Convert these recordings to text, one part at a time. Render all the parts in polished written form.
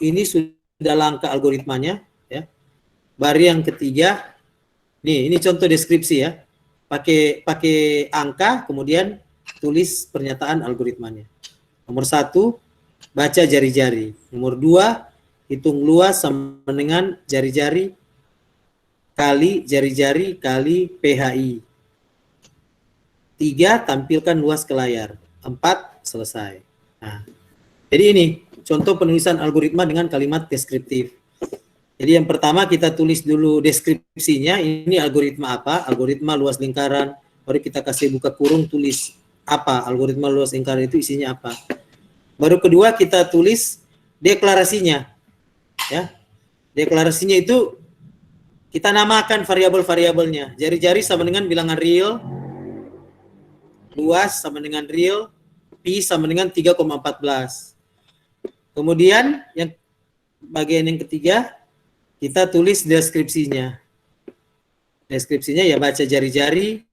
ini sudah langka algoritmanya, ya. Baru yang ketiga, nih ini contoh deskripsi ya. Pakai angka, kemudian tulis pernyataan algoritmanya. Nomor 1, baca jari-jari. Nomor 2, hitung luas sama dengan jari-jari kali jari-jari kali PHI. 3, tampilkan luas ke layar. 4, selesai. Nah, jadi ini contoh penulisan algoritma dengan kalimat deskriptif. Jadi yang pertama kita tulis dulu deskripsinya, ini algoritma apa, algoritma luas lingkaran, baru kita kasih buka kurung, tulis apa, algoritma luas lingkaran itu isinya apa. Baru kedua kita tulis deklarasinya, ya. Deklarasinya itu kita namakan variabel-variabelnya, jari-jari sama dengan bilangan real, luas sama dengan real, pi sama dengan 3,14. Kemudian yang bagian yang ketiga, kita tulis deskripsinya. Deskripsinya ya baca jari-jari,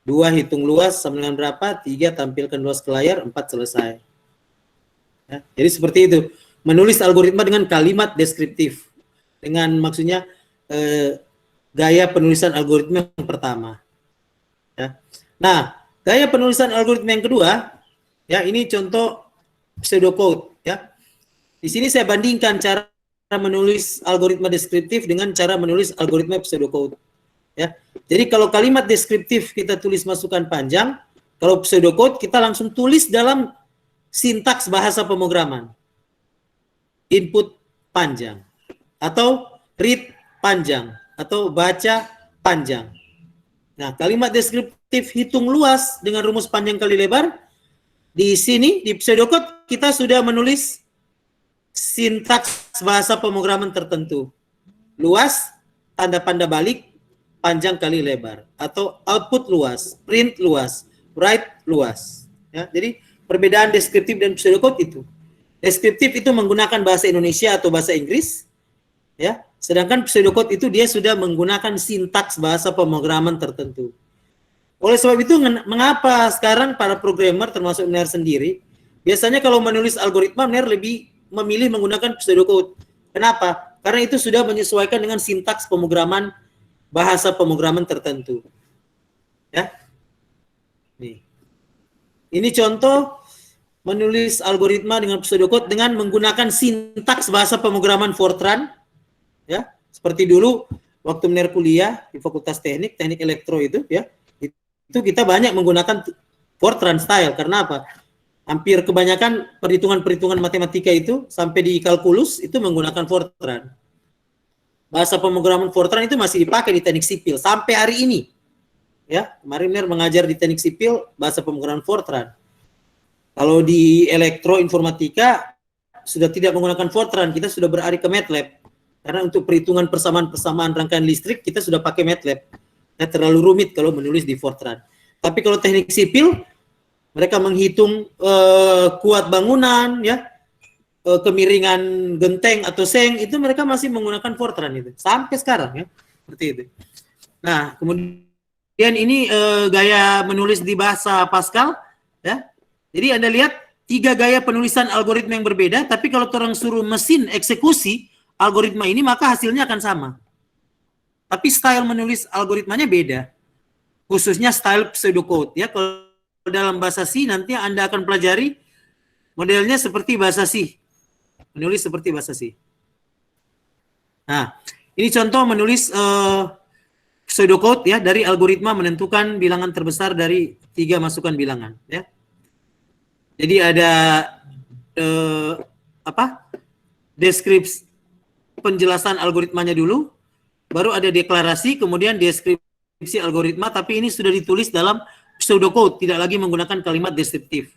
2 hitung luas sama dengan berapa, 3 tampilkan luas ke layar, 4 selesai. Ya, jadi seperti itu. Menulis algoritma dengan kalimat deskriptif. Dengan maksudnya gaya penulisan algoritma yang pertama. Ya. Nah, gaya penulisan algoritma yang kedua, ya ini contoh pseudocode. Ya. Di sini saya bandingkan cara menulis algoritma deskriptif dengan cara menulis algoritma pseudocode. Ya. Jadi kalau kalimat deskriptif kita tulis masukan panjang, kalau pseudocode kita langsung tulis dalam sintaks bahasa pemrograman. Input panjang atau read panjang atau baca panjang. Nah, kalimat deskriptif hitung luas dengan rumus panjang kali lebar, di sini di pseudocode kita sudah menulis sintaks bahasa pemrograman tertentu. Luas, tanda panda balik, panjang kali lebar. Atau output luas, print luas, write luas. Ya, jadi perbedaan deskriptif dan pseudocode itu. Deskriptif itu menggunakan bahasa Indonesia atau bahasa Inggris. Ya, sedangkan pseudocode itu dia sudah menggunakan sintaks bahasa pemrograman tertentu. Oleh sebab itu, mengapa sekarang para programmer termasuk Mner sendiri, biasanya kalau menulis algoritma, Mner lebih memilih menggunakan pseudocode. Kenapa? Karena itu sudah menyesuaikan dengan sintaks pemrograman bahasa pemrograman tertentu. Ya. Nih. Ini contoh menulis algoritma dengan pseudocode dengan menggunakan sintaks bahasa pemrograman Fortran. Ya, seperti dulu waktu Mner kuliah di Fakultas Teknik Elektro itu, ya. Itu kita banyak menggunakan Fortran style. Karena apa? Hampir kebanyakan perhitungan-perhitungan matematika itu sampai di kalkulus itu menggunakan Fortran. Bahasa pemrograman Fortran itu masih dipakai di teknik sipil sampai hari ini. Ya, kemarin Mner mengajar di teknik sipil bahasa pemrograman Fortran. Kalau di elektroinformatika sudah tidak menggunakan Fortran, kita sudah beralih ke MATLAB. Karena untuk perhitungan persamaan-persamaan rangkaian listrik kita sudah pakai MATLAB. Ya, terlalu rumit kalau menulis di Fortran. Tapi kalau teknik sipil mereka menghitung kuat bangunan, ya, kemiringan genteng atau seng, itu mereka masih menggunakan Fortran itu sampai sekarang, ya, seperti itu. Nah, kemudian ini gaya menulis di bahasa Pascal, ya. Jadi Anda lihat 3 gaya penulisan algoritma yang berbeda, tapi kalau orang suruh mesin eksekusi algoritma ini, maka hasilnya akan sama. Tapi style menulis algoritmanya beda, khususnya style pseudocode, ya. Kalau dalam bahasa C nanti Anda akan pelajari modelnya seperti bahasa C. Menulis seperti bahasa C. Nah, ini contoh menulis pseudocode, ya, dari algoritma menentukan bilangan terbesar dari 3 masukan bilangan, ya. Jadi ada deskripsi penjelasan algoritmanya dulu, baru ada deklarasi, kemudian deskripsi algoritma, tapi ini sudah ditulis dalam pseudocode, tidak lagi menggunakan kalimat deskriptif.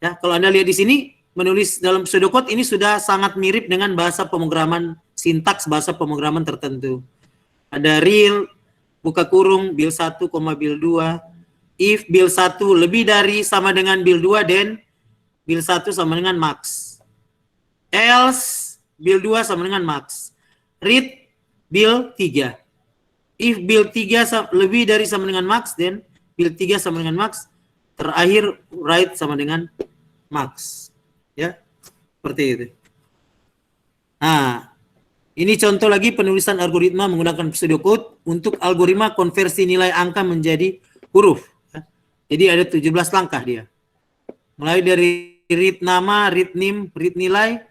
Ya, kalau Anda lihat di sini, menulis dalam pseudocode ini sudah sangat mirip dengan bahasa pemrograman, sintaks bahasa pemrograman tertentu. Ada real, buka kurung, bil 1, bil 2, if bil 1 lebih dari sama dengan bil 2, then bil 1 sama dengan max. Else, bil 2 sama dengan max. Read, bil 3. If bil 3 lebih dari sama dengan max, then bil 3 sama dengan max. Terakhir write sama dengan max. Ya, seperti itu. Nah, ini contoh lagi penulisan algoritma menggunakan pseudocode untuk algoritma konversi nilai angka menjadi huruf. Jadi ada 17 langkah dia. Mulai dari read nama, read name, read nilai,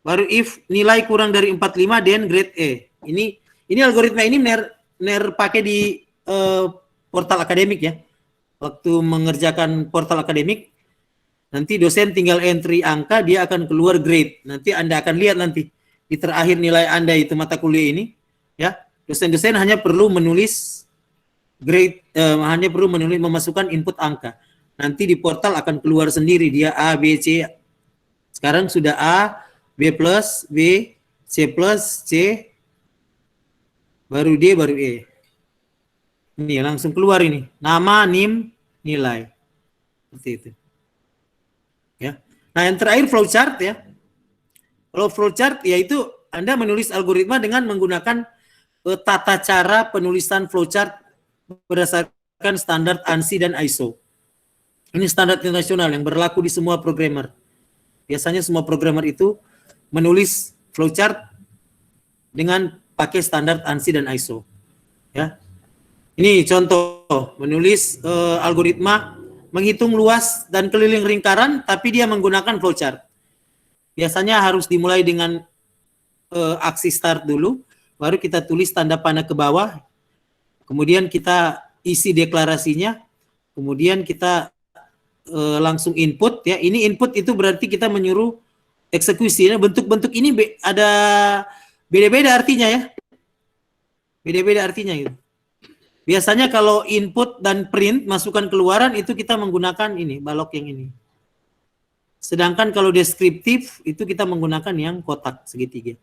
baru if nilai kurang dari 45 then grade E. Ini algoritma ini pakai di portal akademik ya. Waktu mengerjakan portal akademik, nanti dosen tinggal entry angka, dia akan keluar grade. Nanti Anda akan lihat nanti di terakhir nilai Anda itu mata kuliah ini, ya. Dosen-dosen hanya perlu menulis grade, hanya perlu memasukkan input angka. Nanti di portal akan keluar sendiri dia A, B, C. Sekarang sudah A, B plus, B, C plus, C, baru D, baru E. Ini langsung keluar ini. Nama, NIM, nilai. Seperti itu. Ya. Nah, yang terakhir flowchart ya. Kalau flowchart yaitu Anda menulis algoritma dengan menggunakan tata cara penulisan flowchart berdasarkan standar ANSI dan ISO. Ini standar internasional yang berlaku di semua programmer. Biasanya semua programmer itu menulis flowchart dengan pakai standar ANSI dan ISO. Ya. Ini contoh menulis algoritma menghitung luas dan keliling lingkaran, tapi dia menggunakan flowchart. Biasanya harus dimulai dengan aksi start dulu, baru kita tulis tanda panah ke bawah, kemudian kita isi deklarasinya, kemudian kita langsung input ya. Ini input itu berarti kita menyuruh eksekusi. Bentuk-bentuk ini ada beda-beda artinya ya. Beda-beda artinya gitu. Biasanya kalau input dan print, masukkan keluaran, itu kita menggunakan ini, balok yang ini. Sedangkan kalau deskriptif, itu kita menggunakan yang kotak segitiga.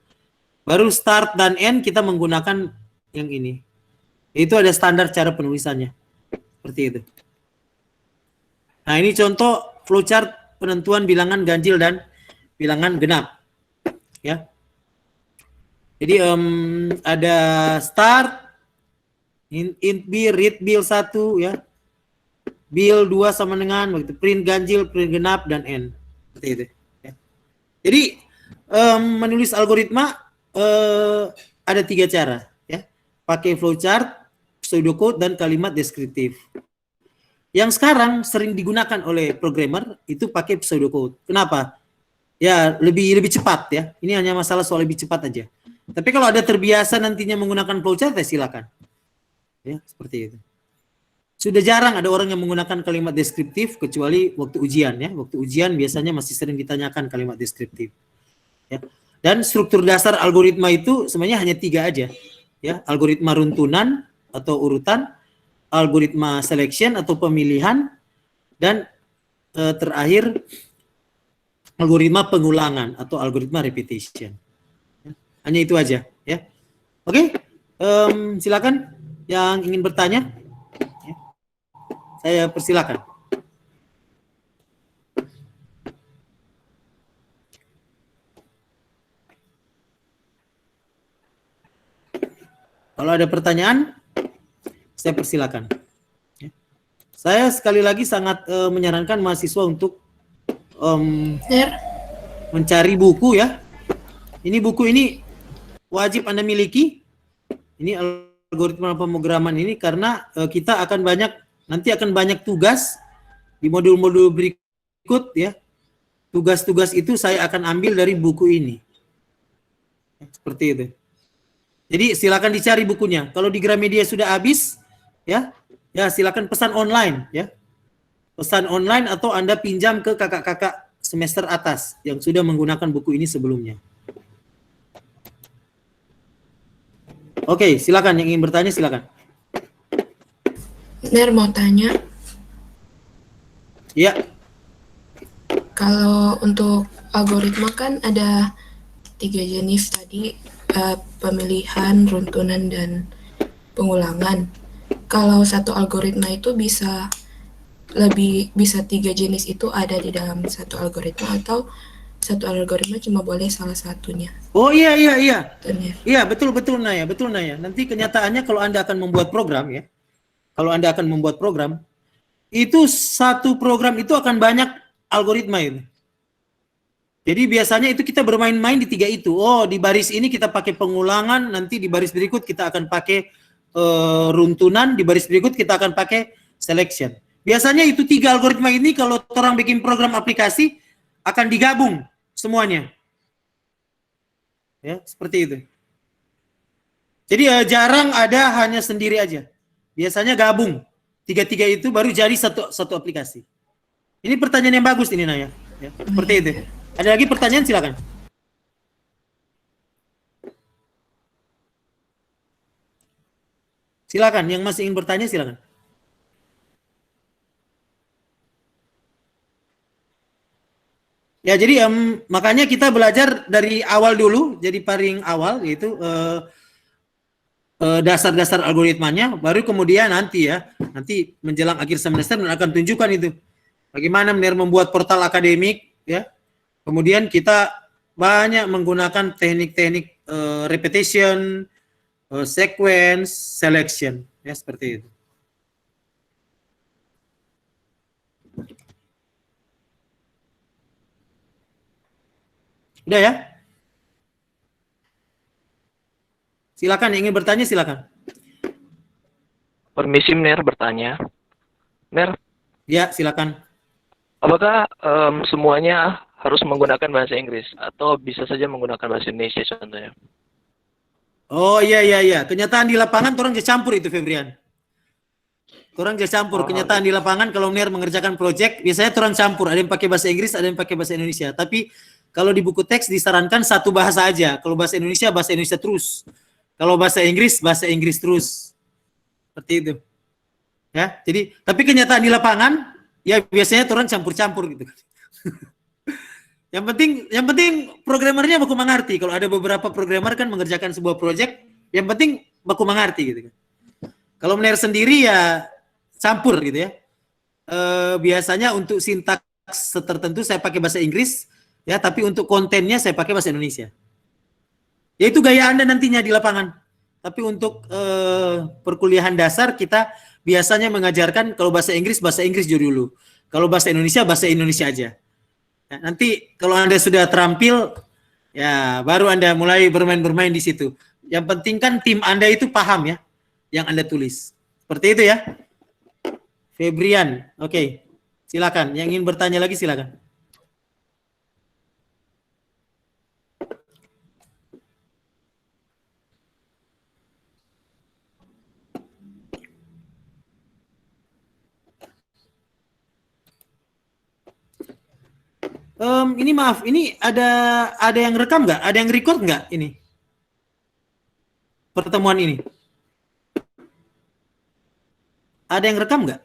Baru start dan end, kita menggunakan yang ini. Itu ada standar cara penulisannya. Seperti itu. Nah, ini contoh flowchart penentuan bilangan ganjil dan bilangan genap. Ya. Jadi ada start, int b, read bil 1 ya. Bil 2 sama dengan begitu, print ganjil, print genap dan end. Seperti itu ya. Jadi menulis algoritma ada 3 cara ya. Pakai flowchart, pseudocode dan kalimat deskriptif. Yang sekarang sering digunakan oleh programmer itu pakai pseudocode. Kenapa? Ya lebih cepat ya. Ini hanya masalah soal lebih cepat aja. Tapi kalau ada terbiasa nantinya menggunakan flowchart, ya silakan. Ya, seperti itu. Sudah jarang ada orang yang menggunakan kalimat deskriptif kecuali waktu ujian ya. Waktu ujian biasanya masih sering ditanyakan kalimat deskriptif. Ya. Dan struktur dasar algoritma itu sebenarnya hanya 3 aja. Ya, algoritma runtunan atau urutan, algoritma selection atau pemilihan, dan terakhir algoritma pengulangan atau algoritma repetition. Ya. Hanya itu aja ya. Oke, silakan. Yang ingin bertanya, ya, saya persilakan. Kalau ada pertanyaan, saya persilakan. Ya. Saya sekali lagi sangat menyarankan mahasiswa untuk mencari buku ya. Ini buku ini wajib Anda miliki. Ini algoritma pemrograman ini karena kita akan nanti akan banyak tugas di modul-modul berikut ya. Tugas-tugas itu saya akan ambil dari buku ini. Seperti itu. Jadi silakan dicari bukunya. Kalau di Gramedia sudah habis ya silakan pesan online ya. Pesan online atau Anda pinjam ke kakak-kakak semester atas yang sudah menggunakan buku ini sebelumnya. Oke, silakan yang ingin bertanya silakan. Ner mau tanya. Ya. Kalau untuk algoritma kan ada 3 jenis tadi, pemilihan, runtunan, dan pengulangan. Kalau satu algoritma itu bisa 3 jenis itu ada di dalam satu algoritma, atau satu algoritma cuma boleh salah satunya? Oh iya. Benar. Iya, betul Naya. Nanti kenyataannya kalau Anda akan membuat program ya. Kalau Anda akan membuat program, itu satu program itu akan banyak algoritma itu. Jadi biasanya itu kita bermain-main di 3 itu. Oh, di baris ini kita pakai pengulangan, nanti di baris berikut kita akan pakai runtunan, di baris berikut kita akan pakai selection. Biasanya itu 3 algoritma ini kalau orang bikin program aplikasi akan digabung semuanya. Ya, seperti itu. Jadi jarang ada hanya sendiri aja. Biasanya gabung. 3-3 itu baru jadi satu aplikasi. Ini pertanyaan yang bagus ini Naya. Ya, seperti itu. Ada lagi pertanyaan, silakan. Silakan, yang masih ingin bertanya silakan. Ya, jadi makanya kita belajar dari awal dulu, jadi paling awal yaitu dasar-dasar algoritmanya, baru kemudian nanti menjelang akhir semester akan tunjukkan itu bagaimana membuat portal akademik, ya. Kemudian kita banyak menggunakan teknik-teknik repetition, sequence, selection, ya seperti itu. Udah ya? Silakan, yang ingin bertanya silakan. Permisi Ner bertanya. Ner, ya silakan. Apakah semuanya harus menggunakan bahasa Inggris atau bisa saja menggunakan bahasa Indonesia contohnya? Oh iya. Kenyataan di lapangan orang campur itu, Febrian. Orang campur. Kenyataan di lapangan kalau Ner mengerjakan proyek, biasanya orang campur. Ada yang pakai bahasa Inggris, ada yang pakai bahasa Indonesia. Tapi kalau di buku teks disarankan satu bahasa aja. Kalau bahasa Indonesia terus. Kalau bahasa Inggris terus. Seperti itu. Ya, jadi tapi kenyataan di lapangan ya biasanya orang campur-campur gitu. Yang penting programmernya baku mengerti. Kalau ada beberapa programmer kan mengerjakan sebuah proyek, yang penting baku mengerti gitu kan. Kalau Ner sendiri ya campur gitu ya. Biasanya untuk sintaks tertentu saya pakai bahasa Inggris ya, tapi untuk kontennya saya pakai bahasa Indonesia. Ya itu gaya Anda nantinya di lapangan. Tapi untuk perkuliahan dasar kita biasanya mengajarkan kalau bahasa Inggris dulu. Kalau bahasa Indonesia aja. Ya, nanti kalau Anda sudah terampil, ya baru Anda mulai bermain-bermain di situ. Yang penting kan tim Anda itu paham ya, yang Anda tulis. Seperti itu ya. Febrian, oke. Silakan. Yang ingin bertanya lagi silakan. Ini maaf, ini ada yang rekam nggak? Ada yang record nggak ini? Pertemuan ini? Ada yang rekam nggak?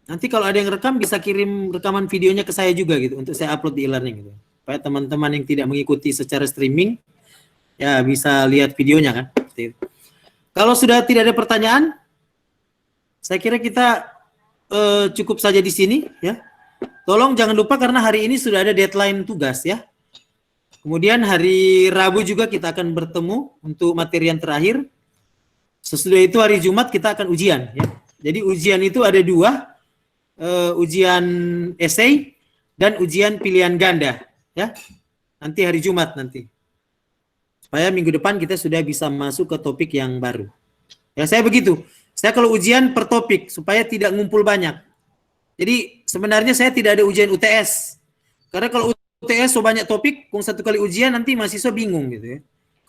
Nanti kalau ada yang rekam bisa kirim rekaman videonya ke saya juga gitu untuk saya upload di e-learning gitu. Supaya teman-teman yang tidak mengikuti secara streaming ya bisa lihat videonya kan. Kalau sudah tidak ada pertanyaan, saya kira kita cukup saja di sini ya. Tolong jangan lupa karena hari ini sudah ada deadline tugas ya. Kemudian hari Rabu juga kita akan bertemu untuk materi yang terakhir. Sesudah itu hari Jumat kita akan ujian ya. Jadi ujian itu ada 2. Ujian esai dan ujian pilihan ganda ya. Nanti hari Jumat nanti. Supaya minggu depan kita sudah bisa masuk ke topik yang baru. Ya saya begitu. Saya kalau ujian per topik supaya tidak ngumpul banyak. Jadi sebenarnya saya tidak ada ujian UTS. Karena kalau UTS so banyak topik, kung 1 kali ujian nanti mahasiswa bingung gitu ya.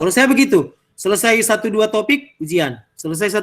Kalau saya begitu, selesai 1-2 topik ujian, selesai